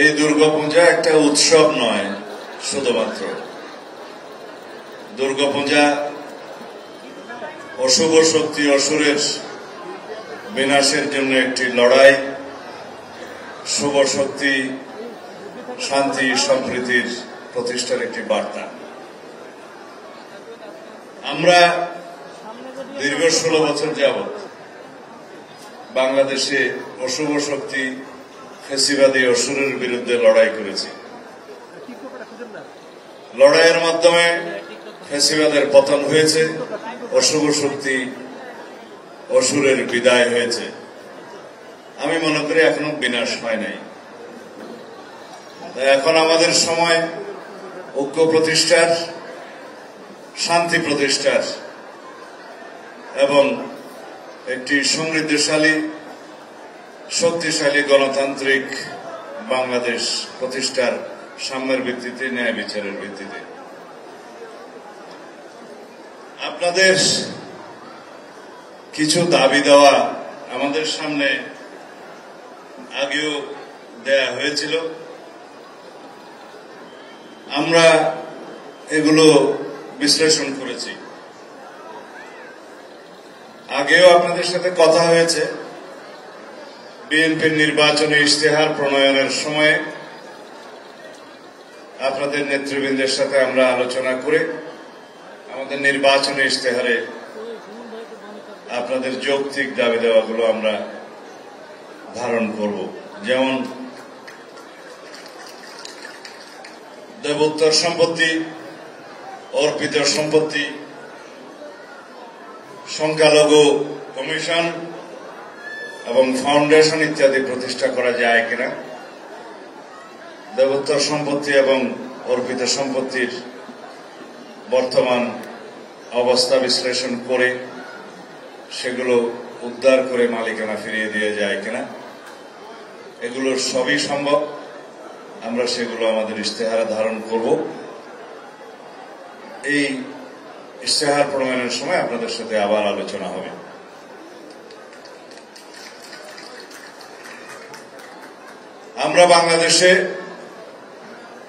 এই দুর্গাপূজা একটা উৎসব নয়, শুধুমাত্র দুর্গাপূজা অশুভ শক্তি অসুরের বিনাশের জন্য একটি লড়াই, শুভ শক্তি শান্তি সম্প্রীতির প্রতিষ্ঠার একটি বার্তা। আমরা দীর্ঘ 16 বছর যাবৎ বাংলাদেশে অশুভ শক্তি ফেসিবাদী অসুরের বিরুদ্ধে লড়াই করেছি। লড়াইয়ের মাধ্যমে ফেসিবাদের পতন হয়েছে, অশুভ শক্তি অসুরের বিদায় হয়েছে। আমি মনে করি এখনো বিনাশ হয় নাই। এখন আমাদের সময় ঐক্য প্রতিষ্ঠার, শান্তি প্রতিষ্ঠার এবং একটি সমৃদ্ধশালী শক্তিশালী গণতান্ত্রিক বাংলাদেশ প্রতিষ্ঠার সাম্যের ভিত্তিতে, ন্যায় বিচারের ভিত্তিতে। আপনাদের কিছু দাবি দেওয়া আমাদের সামনে আগেও দেয়া হয়েছিল, আমরা এগুলো বিশ্লেষণ করেছি। আগেও আপনাদের সাথে কথা হয়েছে। বিএনপির নির্বাচনী ইশতেহার প্রণয়নের সময়ে আপনাদের নেতৃবৃন্দের সাথে আমরা আলোচনা করে আমাদের নির্বাচনী ইশতেহারে আপনাদের যৌক্তিক দাবি দেওয়াগুলো আমরা ধারণ করব। যেমন দেবোত্তর সম্পত্তি, অর্পিত সম্পত্তি, সংখ্যালঘু কমিশন এবং ফাউন্ডেশন ইত্যাদি প্রতিষ্ঠা করা যায় কিনা, দেবোত্তর সম্পত্তি এবং অর্পিত সম্পত্তির বর্তমান অবস্থা বিশ্লেষণ করে সেগুলো উদ্ধার করে মালিকানা ফিরিয়ে দিয়ে যায় কিনা, এগুলোর সবই সম্ভব। আমরা সেগুলো আমাদের ইশতেহারে ধারণ করব। এই ইশতেহার প্রণয়নের সময় আপনাদের সাথে আবার আলোচনা হবে। আমরা বাংলাদেশে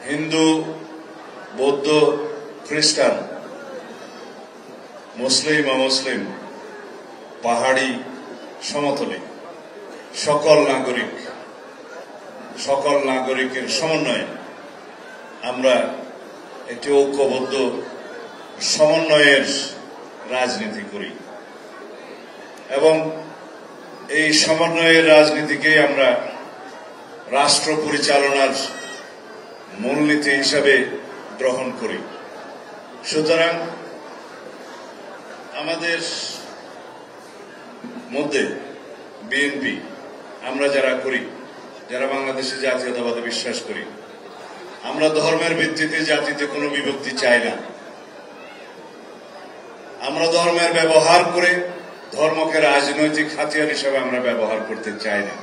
হিন্দু, বৌদ্ধ, খ্রিস্টান, মুসলিম, অমুসলিম, পাহাড়ি, সমতলী সকল নাগরিকের সমন্বয়ে আমরা একটি ঐক্যবদ্ধ সমন্বয়ের রাজনীতি করি এবং এই সমন্বয়ের রাজনীতিকে আমরা রাষ্ট্র পরিচালনার মূলনীতি হিসাবে গ্রহণ করি। সুতরাং আমাদের মধ্যে বিএনপি, আমরা যারা করি, যারা বাংলাদেশে জাতীয়তাবাদে বিশ্বাস করি, আমরা ধর্মের ভিত্তিতে জাতিতে কোনো বিভক্তি চাই না। আমরা ধর্মের ব্যবহার করে ধর্মকে রাজনৈতিক হাতিয়ার হিসেবে আমরা ব্যবহার করতে চাই না,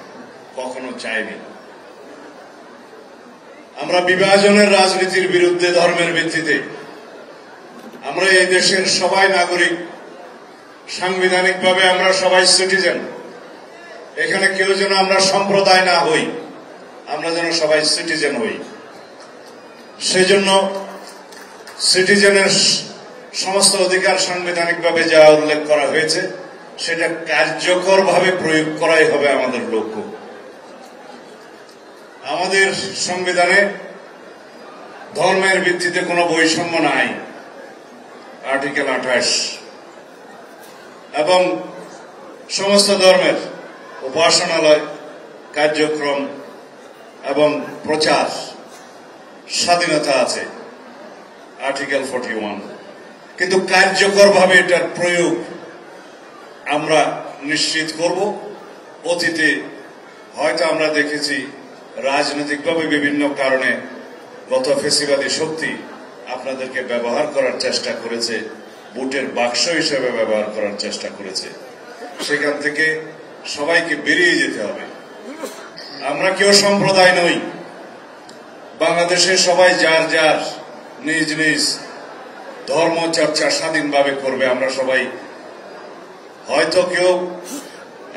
কখনো চাইনি। আমরা বিভাজনের রাজনীতির বিরুদ্ধে ধর্মের ভিত্তিতে। আমরা এই দেশের সবাই নাগরিক, সাংবিধানিকভাবে আমরা সবাই সিটিজেন। এখানে কেউ যেন আমরা সম্প্রদায় না হই, আমরা যেন সবাই সিটিজেন হই। সেজন্য সিটিজেনের সমস্ত অধিকার সাংবিধানিকভাবে যা উল্লেখ করা হয়েছে সেটা কার্যকরভাবে প্রয়োগ করাই হবে আমাদের লক্ষ্য। আমাদের সংবিধানে ধর্মের ভিত্তিতে কোনো বৈষম্য নাই, আর্টিকেল 28, এবং সমস্ত ধর্মের উপাসনালয়, কার্যক্রম এবং প্রচার স্বাধীনতা আছে, আর্টিকেল 41। কিন্তু কার্যকরভাবে এটার প্রয়োগ আমরা নিশ্চিত করব। অতীতে হয়তো আমরা দেখেছি রাজনৈতিকভাবে বিভিন্ন কারণে গত ফেসিবাদী শক্তি আপনাদেরকে ব্যবহার করার চেষ্টা করেছে, ভোটের বাক্স হিসেবে ব্যবহার করার চেষ্টা করেছে। সেখান থেকে সবাইকে বেরিয়ে যেতে হবে। আমরা কেউ সম্প্রদায় নই। বাংলাদেশে সবাই যার যার নিজ নিজ ধর্ম চর্চা স্বাধীনভাবে করবে। আমরা সবাই হয়তো কেউ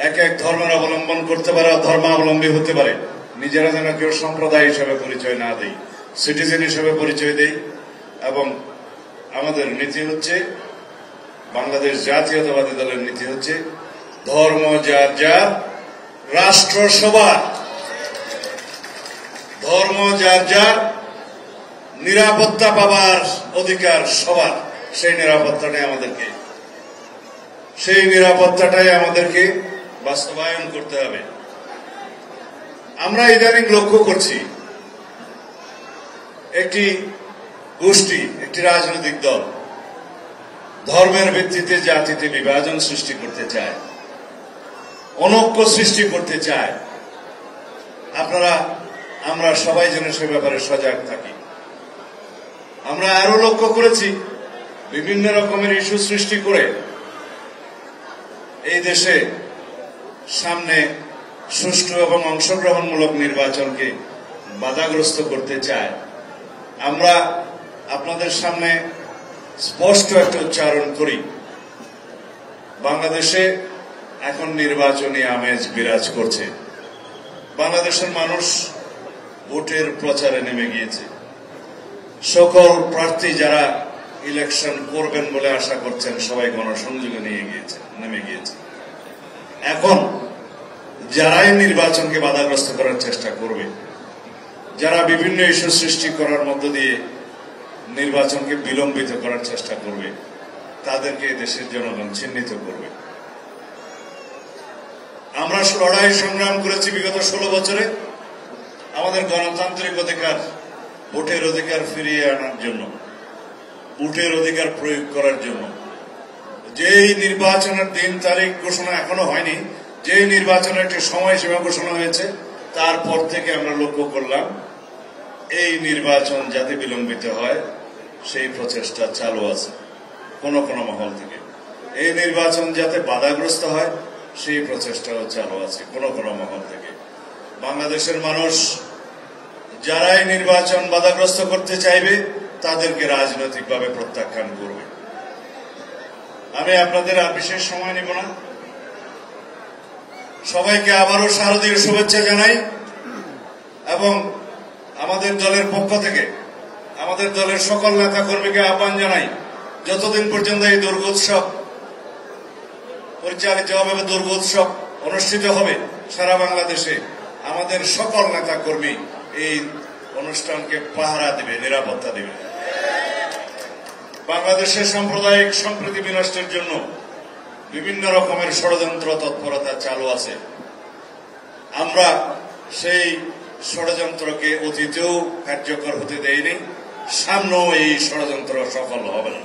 এক এক ধর্মের অবলম্বন করতে পারে, ধর্মাবলম্বী হতে পারে, নিজেরা যেন কেউ সম্প্রদায় হিসেবে পরিচয় না দেই, সিটিজেন হিসেবে পরিচয় দেই। এবং আমাদের নীতি হচ্ছে, বাংলাদেশ জাতীয়তাবাদী দলের নীতি হচ্ছে, ধর্ম যার যার, রাষ্ট্র সবার। ধর্ম যার যার, নিরাপত্তা পাবার অধিকার সবার। সেই নিরাপত্তাটাই আমাদেরকে বাস্তবায়ন করতে হবে। আমরা ইদানিং লক্ষ্য করছি একটি গোষ্ঠী, একটি রাজনৈতিক দল ধর্মের ভিত্তিতে জাতিতে বিভাজন সৃষ্টি করতে চায়, অনৈক্য সৃষ্টি করতে চায়। আমরা সবাই যেন সে ব্যাপারে সজাগ থাকি। আমরা আরো লক্ষ্য করেছি বিভিন্ন রকমের ইস্যু সৃষ্টি করে এই দেশে সামনে সুষ্ঠু এবং অংশগ্রহণমূলক নির্বাচনকে বাধাগ্রস্ত করতে চায়। আমরা আপনাদের সামনে স্পষ্ট একটা উচ্চারণ করি, বাংলাদেশে এখন নির্বাচনী আমেজ বিরাজ করছে। বাংলাদেশের মানুষ ভোটের প্রচারে নেমে গিয়েছে। সকল প্রার্থী যারা ইলেকশন করবেন বলে আশা করছেন সবাই গণসংযোগে নেমে গিয়েছে। এখন যারাই নির্বাচনকে বাধাগ্রস্ত করার চেষ্টা করবে, যারা বিভিন্ন ইস্যু সৃষ্টি করার মধ্য দিয়ে নির্বাচনকে বিলম্বিত করার চেষ্টা করবে, তাদেরকে দেশের জনগণ চিহ্নিত করবে। আমরা লড়াই সংগ্রাম করেছি বিগত 16 বছরে আমাদের গণতান্ত্রিক অধিকার, ভোটের অধিকার ফিরিয়ে আনার জন্য, ভোটের অধিকার প্রয়োগ করার জন্য। যেই নির্বাচনের দিন তারিখ ঘোষণা এখনো হয়নি, যেই নির্বাচনের একটি সময়সীমা ঘোষণা হয়েছে, তারপর থেকে আমরা লক্ষ্য করলাম এই নির্বাচন যাতে বিলম্বিত হয় সেই প্রচেষ্টা চালু আছে কোন কোন মহল থেকে। এই নির্বাচন যাতে বাধাগ্রস্ত হয় সেই প্রচেষ্টাও চালু আছে কোন কোন মহল থেকে। বাংলাদেশের মানুষ যারাই নির্বাচন বাধাগ্রস্ত করতে চাইবে তাদেরকে রাজনৈতিকভাবে প্রত্যাখ্যান করবে। আমি আপনাদের আর বিশেষ সময় নিব না। সবাইকে আবারও শারদীয় শুভেচ্ছা জানাই এবং আমাদের দলের পক্ষ থেকে আমাদের দলের সকল নেতা কর্মীকে আহ্বান জানাই, যতদিন পর্যন্ত এই দুর্গোৎসব পরিচালিত হবে, দুর্গোৎসব অনুষ্ঠিত হবে সারা বাংলাদেশে, আমাদের সকল নেতা কর্মী এই অনুষ্ঠানকে পাহারা দিবে, নিরাপত্তা দিবে। বাংলাদেশের সাম্প্রদায়িক সম্প্রীতি বিনষ্টের জন্য বিভিন্ন রকমের ষড়যন্ত্র তৎপরতা চালু আছে। আমরা সেই ষড়যন্ত্রকে অতীতেও কার্যকর হতে দেইনি, সামনেও এই ষড়যন্ত্র সফল হবে না।